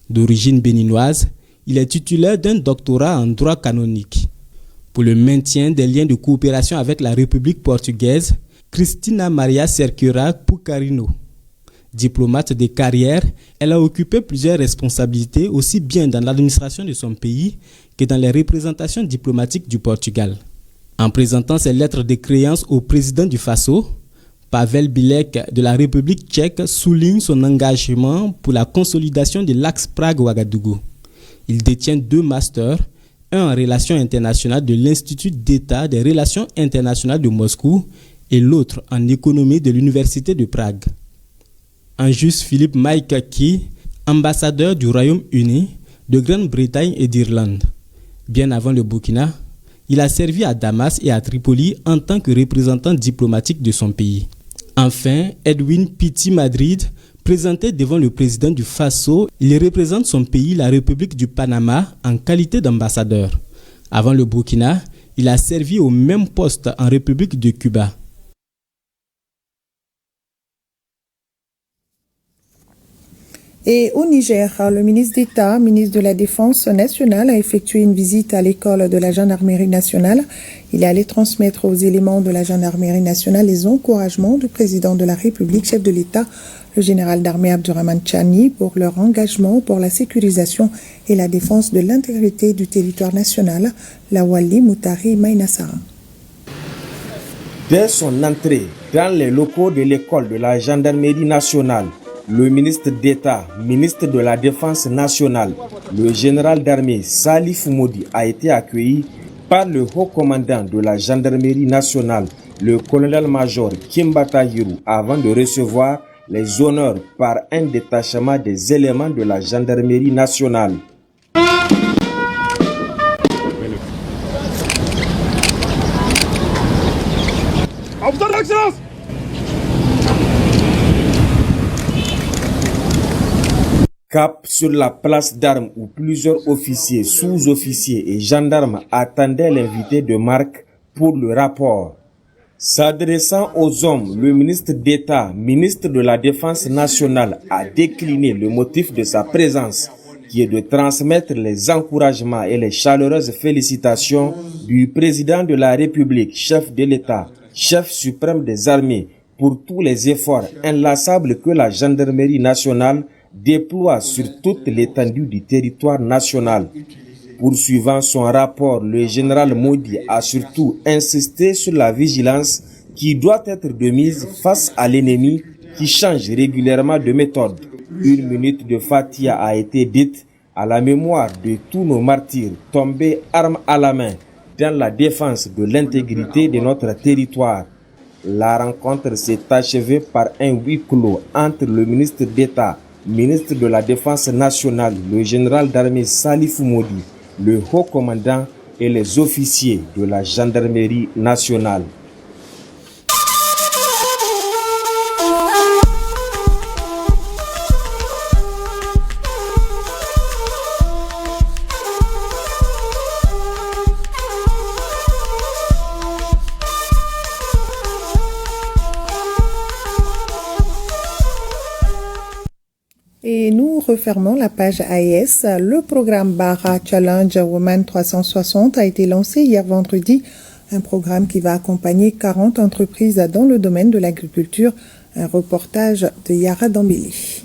D'origine béninoise, il est titulaire d'un doctorat en droit canonique. Pour le maintien des liens de coopération avec la République portugaise, Cristina Maria Cerqueira Pucarino. Diplomate de carrière, elle a occupé plusieurs responsabilités aussi bien dans l'administration de son pays que dans les représentations diplomatiques du Portugal. En présentant ses lettres de créance au président du Faso, Pavel Bilek de la République tchèque souligne son engagement pour la consolidation de l'axe Prague-Ouagadougou. Il détient 2 masters, un en relations internationales de l'Institut d'État des relations internationales de Moscou et l'autre en économie de l'Université de Prague. Anjus Philippe Maïkaki, ambassadeur du Royaume-Uni, de Grande-Bretagne et d'Irlande. Bien avant le Burkina, il a servi à Damas et à Tripoli en tant que représentant diplomatique de son pays. Enfin, Edwin Pitti Madrid, présenté devant le président du Faso, il représente son pays, la République du Panama, en qualité d'ambassadeur. Avant le Burkina, il a servi au même poste en République de Cuba. Et au Niger, le ministre d'État, ministre de la Défense nationale, a effectué une visite à l'école de la Gendarmerie nationale. Il est allé transmettre aux éléments de la Gendarmerie nationale les encouragements du président de la République, chef de l'État, le général d'armée Abdourahmane Tchani, pour leur engagement pour la sécurisation et la défense de l'intégrité du territoire national, Lawali Moutari Maïnassara. Dès son entrée dans les locaux de l'école de la Gendarmerie nationale, le ministre d'État, ministre de la Défense nationale, le général d'armée Salif Moudi a été accueilli par le haut commandant de la Gendarmerie nationale, le colonel-major Kimbata Hirou, avant de recevoir les honneurs par un détachement des éléments de la Gendarmerie nationale. Cap sur la place d'armes où plusieurs officiers, sous-officiers et gendarmes attendaient l'invité de marque pour le rapport. S'adressant aux hommes, le ministre d'État, ministre de la Défense nationale, a décliné le motif de sa présence, qui est de transmettre les encouragements et les chaleureuses félicitations du président de la République, chef de l'État, chef suprême des armées, pour tous les efforts inlassables que la Gendarmerie nationale déploie sur toute l'étendue du territoire national. Poursuivant son rapport, le général Moudi a surtout insisté sur la vigilance qui doit être de mise face à l'ennemi qui change régulièrement de méthode. 1 minute de Fatia a été dite à la mémoire de tous nos martyrs tombés armes à la main dans la défense de l'intégrité de notre territoire. La rencontre s'est achevée par un huis clos entre le ministre d'État, ministre de la Défense nationale, le général d'armée Salif Modi, le haut commandant et les officiers de la gendarmerie nationale. Et nous refermons la page AES. Le programme Bara Challenge Women 360 a été lancé hier vendredi. Un programme qui va accompagner 40 entreprises dans le domaine de l'agriculture. Un reportage de Yara Dambili.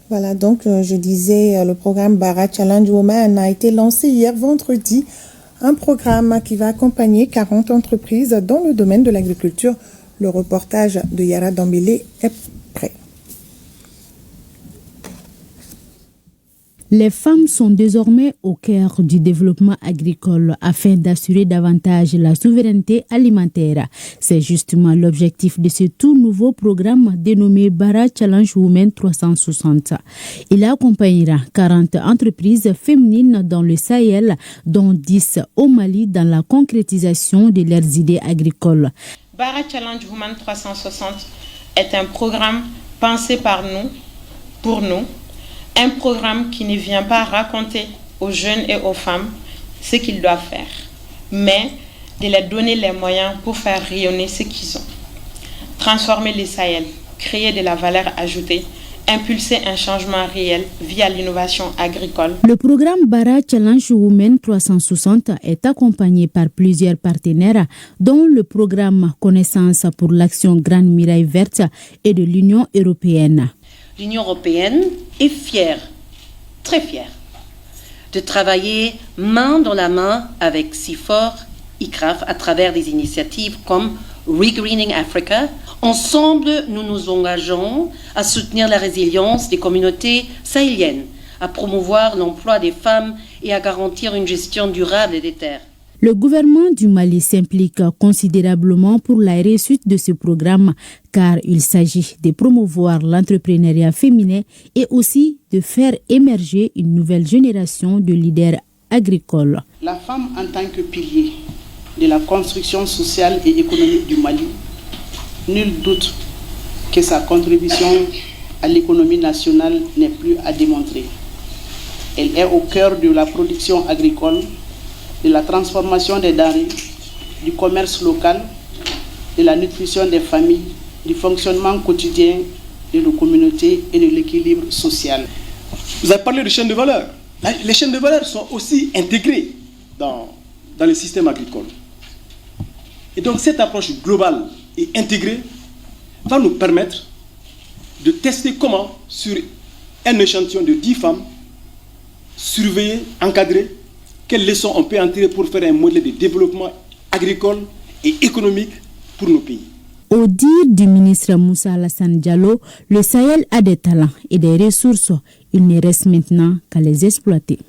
Voilà, donc je disais, le programme Bara Challenge Women a été lancé hier vendredi. Un programme qui va accompagner 40 entreprises dans le domaine de l'agriculture. Le reportage de Yara Dambélé est prêt. Les femmes sont désormais au cœur du développement agricole afin d'assurer davantage la souveraineté alimentaire. C'est justement l'objectif de ce tout nouveau programme dénommé Bara Challenge Women 360. Il accompagnera 40 entreprises féminines dans le Sahel, dont 10 au Mali dans la concrétisation de leurs idées agricoles. Bara Challenge Women 360 est un programme pensé par nous, pour nous, un programme qui ne vient pas raconter aux jeunes et aux femmes ce qu'ils doivent faire, mais de leur donner les moyens pour faire rayonner ce qu'ils ont. Transformer le Sahel, créer de la valeur ajoutée, impulser un changement réel via l'innovation agricole. Le programme Bara Challenge Women 360 est accompagné par plusieurs partenaires, dont le programme Connaissance pour l'action Grande Muraille Verte et de l'Union européenne. L'Union européenne est fière, très fière, de travailler main dans la main avec CIFOR, ICRAF à travers des initiatives comme Regreening Africa. Ensemble, nous nous engageons à soutenir la résilience des communautés sahéliennes, à promouvoir l'emploi des femmes et à garantir une gestion durable des terres. Le gouvernement du Mali s'implique considérablement pour la réussite de ce programme car il s'agit de promouvoir l'entrepreneuriat féminin et aussi de faire émerger une nouvelle génération de leaders agricoles. La femme en tant que pilier de la construction sociale et économique du Mali, nul doute que sa contribution à l'économie nationale n'est plus à démontrer. Elle est au cœur de la production agricole, de la transformation des denrées, du commerce local, de la nutrition des familles, du fonctionnement quotidien de nos communautés et de l'équilibre social. Vous avez parlé de chaînes de valeur. Les chaînes de valeur sont aussi intégrées dans le système agricole. Et donc cette approche globale et intégrée va nous permettre de tester comment, sur un échantillon de 10 femmes, surveiller, encadrer, quelles leçons on peut en tirer pour faire un modèle de développement agricole et économique pour nos pays. Au dire du ministre Moussa Alassane Diallo, le Sahel a des talents et des ressources. Il ne reste maintenant qu'à les exploiter.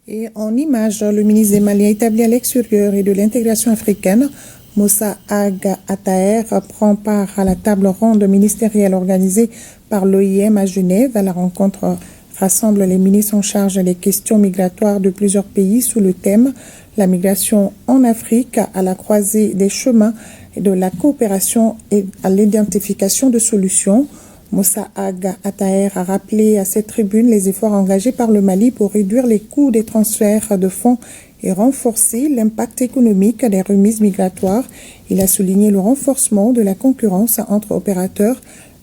Et en image, le ministre des Maliens établi à l'extérieur et de l'intégration africaine, Moussa Aga Ataer, prend part à la table ronde ministérielle organisée par l'OIM à Genève. La rencontre rassemble les ministres en charge des questions migratoires de plusieurs pays sous le thème « La migration en Afrique à la croisée des chemins et de la coopération et à l'identification de solutions ». Moussa Aga Ataer a rappelé à cette tribune les efforts engagés par le Mali pour réduire les coûts des transferts de fonds et renforcer l'impact économique des remises migratoires. Il a souligné le renforcement de la concurrence entre opérateurs,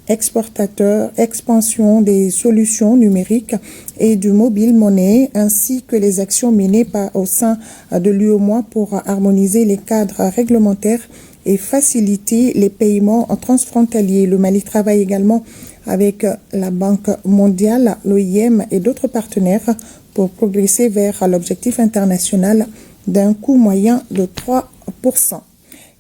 exportateurs, expansion des solutions numériques et du mobile monnaie, ainsi que les actions menées au sein de l'UEMOA pour harmoniser les cadres réglementaires et faciliter les paiements transfrontaliers. Le Mali travaille également avec la Banque mondiale, l'OIM et d'autres partenaires pour progresser vers l'objectif international d'un coût moyen de 3%.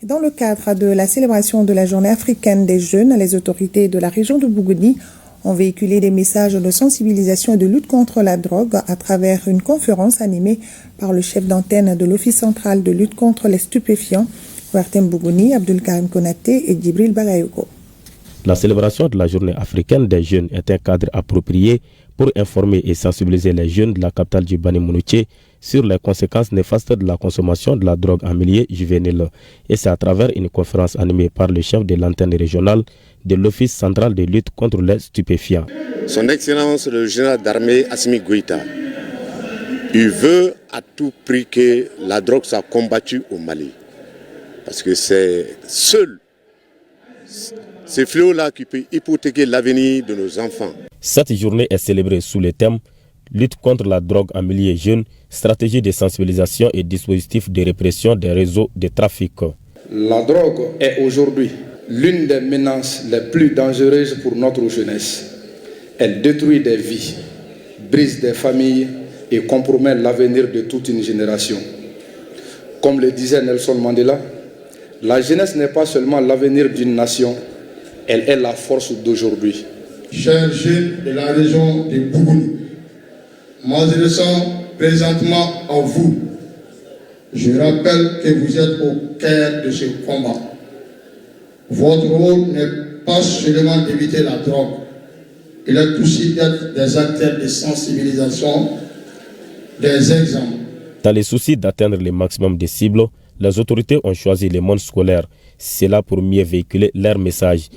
Dans le cadre de la célébration de la Journée africaine des jeunes, les autorités de la région de Bougouni ont véhiculé des messages de sensibilisation et de lutte contre la drogue à travers une conférence animée par le chef d'antenne de l'Office central de lutte contre les stupéfiants, Ouartem Bougouni, Abdul Karim Konaté et Djibril Bagayoko. La célébration de la Journée africaine des jeunes est un cadre approprié pour informer et sensibiliser les jeunes de la capitale du Bani-Mounouché sur les conséquences néfastes de la consommation de la drogue en milieu juvénile. Et c'est à travers une conférence animée par le chef de l'antenne régionale de l'Office central de lutte contre les stupéfiants. Son Excellence le général d'armée Assimi Goïta, il veut à tout prix que la drogue soit combattue au Mali. Parce que c'est seul ce fléau-là qui peut hypothéquer l'avenir de nos enfants. Cette journée est célébrée sous le thème lutte contre la drogue en milieu jeune, stratégie de sensibilisation et dispositifs de répression des réseaux de trafic. La drogue est aujourd'hui l'une des menaces les plus dangereuses pour notre jeunesse. Elle détruit des vies, brise des familles et compromet l'avenir de toute une génération. Comme le disait Nelson Mandela, la jeunesse n'est pas seulement l'avenir d'une nation, elle est la force d'aujourd'hui. Chers jeunes de la région de Bougouni, moi je le sens présentement en vous. Je rappelle que vous êtes au cœur de ce combat. Votre rôle n'est pas seulement d'éviter la drogue, il est aussi d'être des acteurs de sensibilisation, des exemples. Dans le souci d'atteindre le maximum de cibles, les autorités ont choisi le monde scolaire. C'est là pour mieux véhiculer leur message.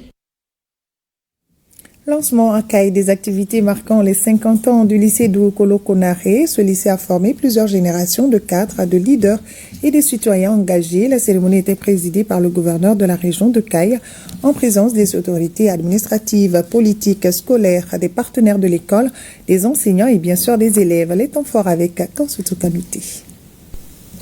Lancement à Caille des activités marquant les 50 ans du lycée d'Oukolo Konaré. Ce lycée a formé plusieurs générations de cadres, de leaders et de citoyens engagés. La cérémonie était présidée par le gouverneur de la région de Caille en présence des autorités administratives, politiques, scolaires, des partenaires de l'école, des enseignants et bien sûr des élèves. Les temps forts avec Kansutu Kamiti.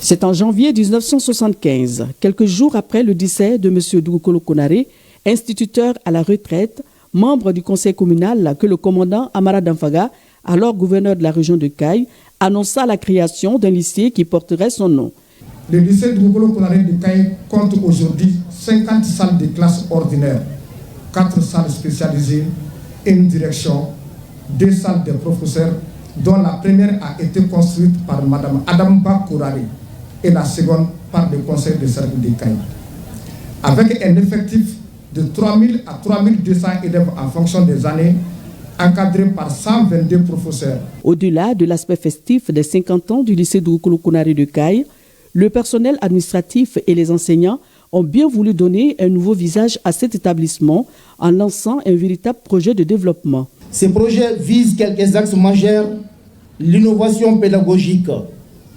C'est en janvier 1975, quelques jours après le décès de M. Doukolo Konaré, instituteur à la retraite, membre du conseil communal, que le commandant Amara Danfaga, alors gouverneur de la région de Caille, annonça la création d'un lycée qui porterait son nom. Le lycée Doukolo Konaré de Caille compte aujourd'hui 50 salles de classe ordinaires, 4 salles spécialisées, une direction, 2 salles de professeurs, dont la première a été construite par Mme Adamba Kourari et la seconde par le conseil de cercle de Caille. Avec un effectif de 3000 à 3200 élèves en fonction des années, encadrés par 122 professeurs. Au-delà de l'aspect festif des 50 ans du lycée Doukolo Konaré de Caille, le personnel administratif et les enseignants ont bien voulu donner un nouveau visage à cet établissement en lançant un véritable projet de développement. Ce projet vise quelques axes majeurs: l'innovation pédagogique,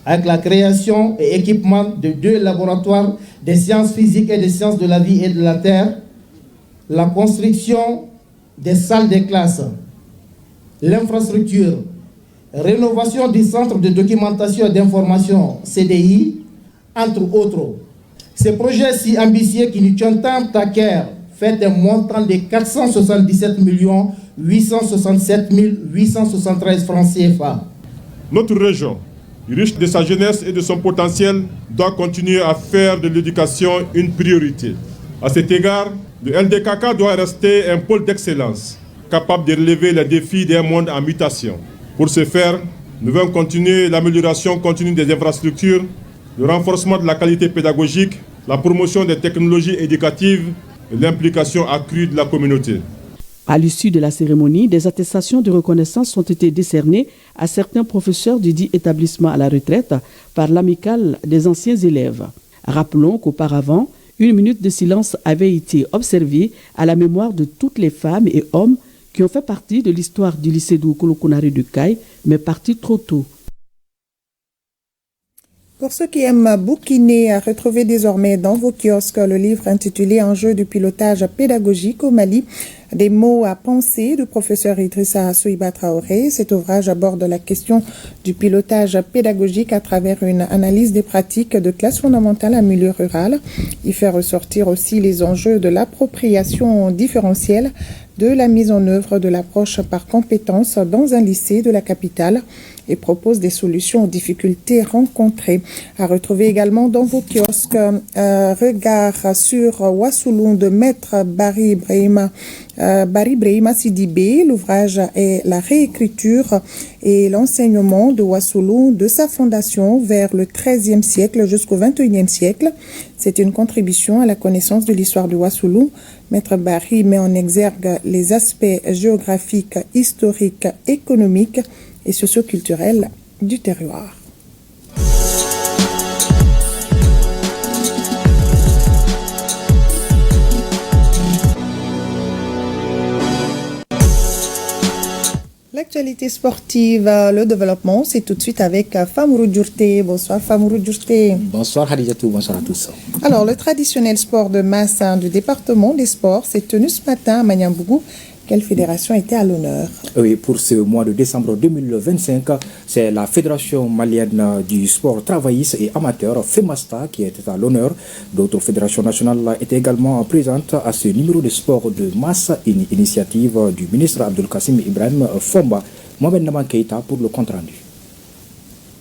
avec la création et équipement de 2 laboratoires des sciences physiques et des sciences de la vie et de la terre, la construction des salles de classe, l'infrastructure, rénovation du centre de documentation et d'information CDI, entre autres. Ce projet si ambitieux qui nous tient tant à cœur fait un montant de 477 867 873 francs CFA. Notre région, riche de sa jeunesse et de son potentiel, doit continuer à faire de l'éducation une priorité. À cet égard, le LDKK doit rester un pôle d'excellence, capable de relever les défis d'un monde en mutation. Pour ce faire, nous devons continuer l'amélioration continue des infrastructures, le renforcement de la qualité pédagogique, la promotion des technologies éducatives et l'implication accrue de la communauté. À l'issue de la cérémonie, des attestations de reconnaissance ont été décernées à certains professeurs du dit établissement à la retraite par l'amicale des anciens élèves. Rappelons qu'auparavant, 1 minute de silence avait été observée à la mémoire de toutes les femmes et hommes qui ont fait partie de l'histoire du lycée d'Oukolo Konaré de Caille, mais partis trop tôt. Pour ceux qui aiment bouquiner, retrouvez désormais dans vos kiosques le livre intitulé « Enjeux du pilotage pédagogique au Mali ». Des mots à penser du professeur Idrissa Souiba Traoré. Cet ouvrage aborde la question du pilotage pédagogique à travers une analyse des pratiques de classe fondamentale en milieu rural. Il fait ressortir aussi les enjeux de l'appropriation différentielle de la mise en œuvre de l'approche par compétences dans un lycée de la capitale et propose des solutions aux difficultés rencontrées. À retrouver également dans vos kiosques regard sur Wassoulou de Maître Barry Brahima Sidibé. L'ouvrage est la réécriture et l'enseignement de Wassoulou de sa fondation vers le XIIIe siècle jusqu'au XXIe siècle. C'est une contribution à la connaissance de l'histoire de Wassoulou. Maître Barry met en exergue les aspects géographiques, historiques, économiques et socioculturels du terroir. L'actualité sportive, le développement, c'est tout de suite avec Famourou Djourté. Bonsoir Famourou Djourté. Bonsoir Hadijatou, bonsoir à tous. Alors, le traditionnel sport de masse du département des sports s'est tenu ce matin à Maniambougou. Quelle fédération était à l'honneur? Oui, pour ce mois de décembre 2025, c'est la Fédération malienne du sport travailliste et amateur, FEMASTA, qui était à l'honneur. D'autres fédérations nationales étaient également présentes à ce numéro de sport de masse, une initiative du ministre Abdul Kassim Ibrahim Fomba. Mohamed Naman Keita pour le compte-rendu.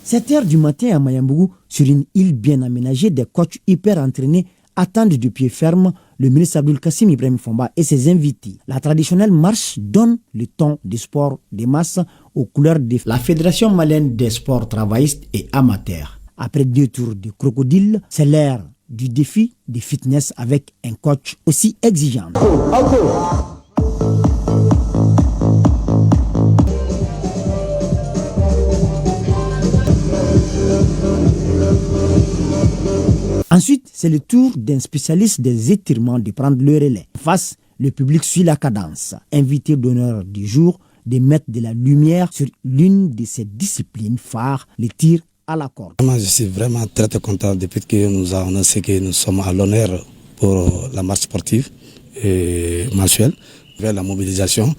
7h du matin à Mayambougou, sur une île bien aménagée, des coachs hyper entraînés attendent de pied ferme le ministre Abdul Kassim Ibrahim Fomba et ses invités. La traditionnelle marche donne le ton du sport des masses aux couleurs de la Fédération malienne des sports travaillistes et amateurs. Après 2 tours de crocodile, c'est l'ère du défi de fitness avec un coach aussi exigeant. Ensuite, c'est le tour d'un spécialiste des étirements de prendre le relais. En face, le public suit la cadence. Invité d'honneur du jour, de mettre de la lumière sur l'une de ces disciplines phares, les tirs à la corde. Je suis vraiment très content depuis que nous avons annoncé que nous sommes à l'honneur pour la marche sportive mensuelle vers la mobilisation,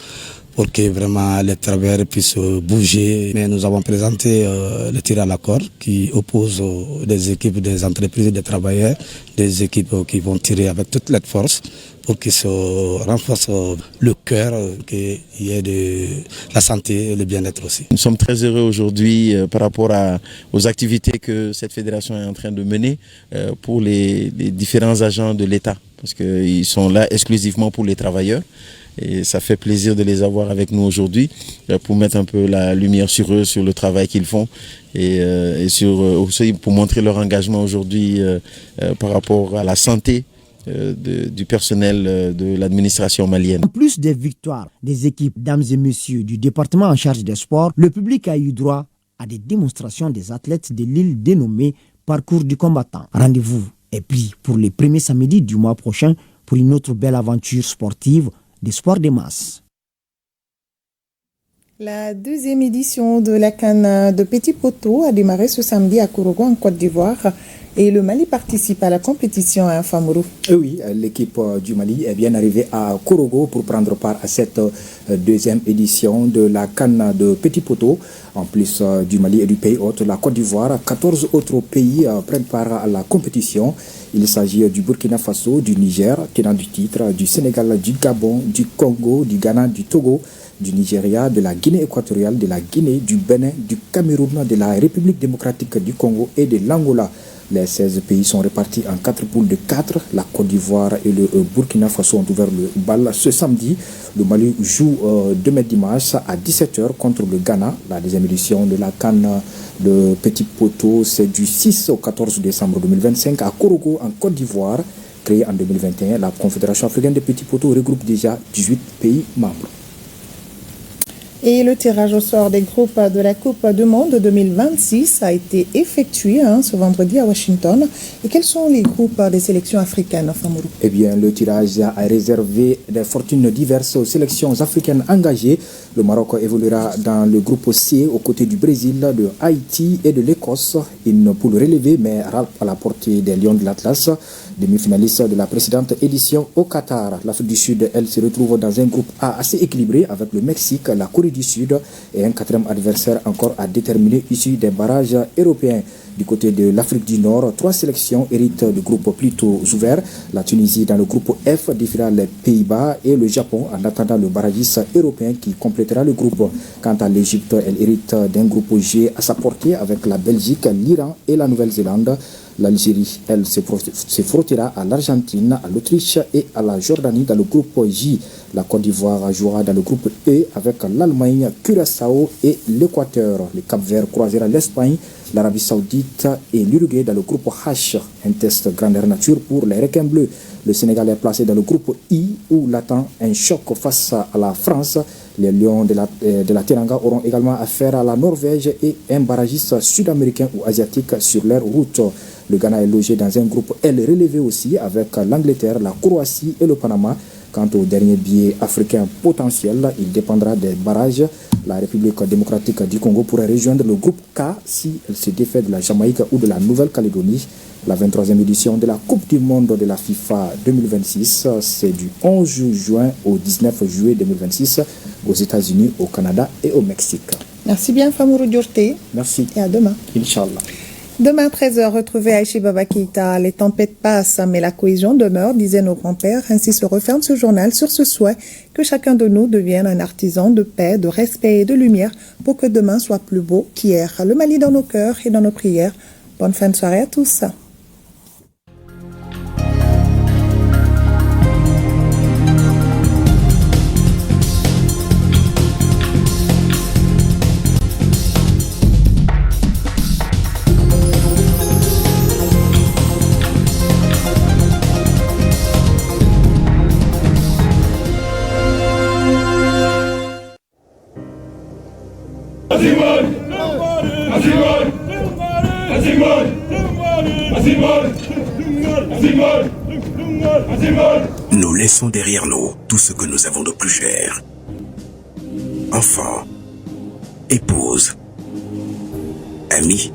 pour que vraiment les travailleurs puissent bouger. Mais nous avons présenté le tir à la corde qui oppose des équipes des entreprises et des travailleurs, des équipes qui vont tirer avec toute leur force pour qu'ils se renforcent le cœur, qu'il y ait de la santé et le bien-être aussi. Nous sommes très heureux aujourd'hui par rapport aux activités que cette fédération est en train de mener pour les différents agents de l'État, parce qu'ils sont là exclusivement pour les travailleurs. Et ça fait plaisir de les avoir avec nous aujourd'hui pour mettre un peu la lumière sur eux, sur le travail qu'ils font et aussi pour montrer leur engagement aujourd'hui par rapport à la santé du personnel de l'administration malienne. En plus des victoires des équipes dames et messieurs du département en charge des sports, le public a eu droit à des démonstrations des athlètes de l'île dénommée Parcours du combattant. Rendez-vous est pris pour les premiers samedis du mois prochain pour une autre belle aventure sportive des sports de masse. La 2e édition de la CAN de Petit Poteau a démarré ce samedi à Kourougo en Côte d'Ivoire et le Mali participe à la compétition à Famourou. Oui, l'équipe du Mali est bien arrivée à Kourougo pour prendre part à cette 2e édition de la CAN de Petit Poteau. En plus du Mali et du pays hôte, la Côte d'Ivoire, 14 autres pays prennent part à la compétition. Il s'agit du Burkina Faso, du Niger, tenant du titre, du Sénégal, du Gabon, du Congo, du Ghana, du Togo, du Nigeria, de la Guinée équatoriale, de la Guinée, du Bénin, du Cameroun, de la République démocratique du Congo et de l'Angola. Les 16 pays sont répartis en 4 poules de 4. La Côte d'Ivoire et le Burkina Faso ont ouvert le bal ce samedi. Le Mali joue demain dimanche à 17h contre le Ghana. La 2e édition de la CAN de Petit Poteau, c'est du 6 au 14 décembre 2025 à Kourougo en Côte d'Ivoire. Créée en 2021, la Confédération africaine des Petits Poteaux regroupe déjà 18 pays membres. Et le tirage au sort des groupes de la Coupe du Monde 2026 a été effectué ce vendredi à Washington. Et quels sont les groupes des sélections africaines, Famourou? Eh bien, le tirage a réservé des fortunes diverses aux sélections africaines engagées. Le Maroc évoluera dans le groupe C aux côtés du Brésil, de Haïti et de l'Écosse. Une poule relevée, mais à la portée des Lions de l'Atlas, demi-finaliste de la précédente édition au Qatar. L'Afrique du Sud, elle, se retrouve dans un groupe A assez équilibré avec le Mexique, la Corée Corée du Sud et un quatrième adversaire encore à déterminer issu des barrages européens. Du côté de l'Afrique du Nord, 3 sélections héritent du groupe plutôt ouvert. La Tunisie dans le groupe F défiera les Pays-Bas et le Japon en attendant le barragiste européen qui complétera le groupe. Quant à l'Égypte, elle hérite d'un groupe G à sa portée avec la Belgique, l'Iran et la Nouvelle-Zélande. L'Algérie, elle, se frottera à l'Argentine, à l'Autriche et à la Jordanie dans le groupe J. La Côte d'Ivoire jouera dans le groupe E avec l'Allemagne, Curaçao et l'Équateur. Le Cap-Vert croisera l'Espagne, l'Arabie Saoudite et l'Uruguay dans le groupe H. Un test grandeur nature pour les requins bleus. Le Sénégal est placé dans le groupe I où l'attend un choc face à la France. Les Lions de la Teranga auront également affaire à la Norvège et un barragiste sud-américain ou asiatique sur leur route. Le Ghana est logé dans un groupe L relevé aussi avec l'Angleterre, la Croatie et le Panama. Quant au dernier billet africain potentiel, il dépendra des barrages. La République démocratique du Congo pourrait rejoindre le groupe K si elle se défait de la Jamaïque ou de la Nouvelle-Calédonie. La 23e édition de la Coupe du Monde de la FIFA 2026, c'est du 11 juin au 19 juillet 2026 aux États-Unis, au Canada et au Mexique. Merci bien, Famourou Diorté. Merci. Et à demain. Inch'Allah. Demain, 13h, retrouvez Aïchi Baba Keïta. Les tempêtes passent, mais la cohésion demeure, disaient nos grands-pères. Ainsi se referme ce journal sur ce souhait que chacun de nous devienne un artisan de paix, de respect et de lumière pour que demain soit plus beau qu'hier. Le Mali dans nos cœurs et dans nos prières. Bonne fin de soirée à tous. Nous laissons derrière nous tout ce que nous avons de plus cher. Enfants, épouses, amis,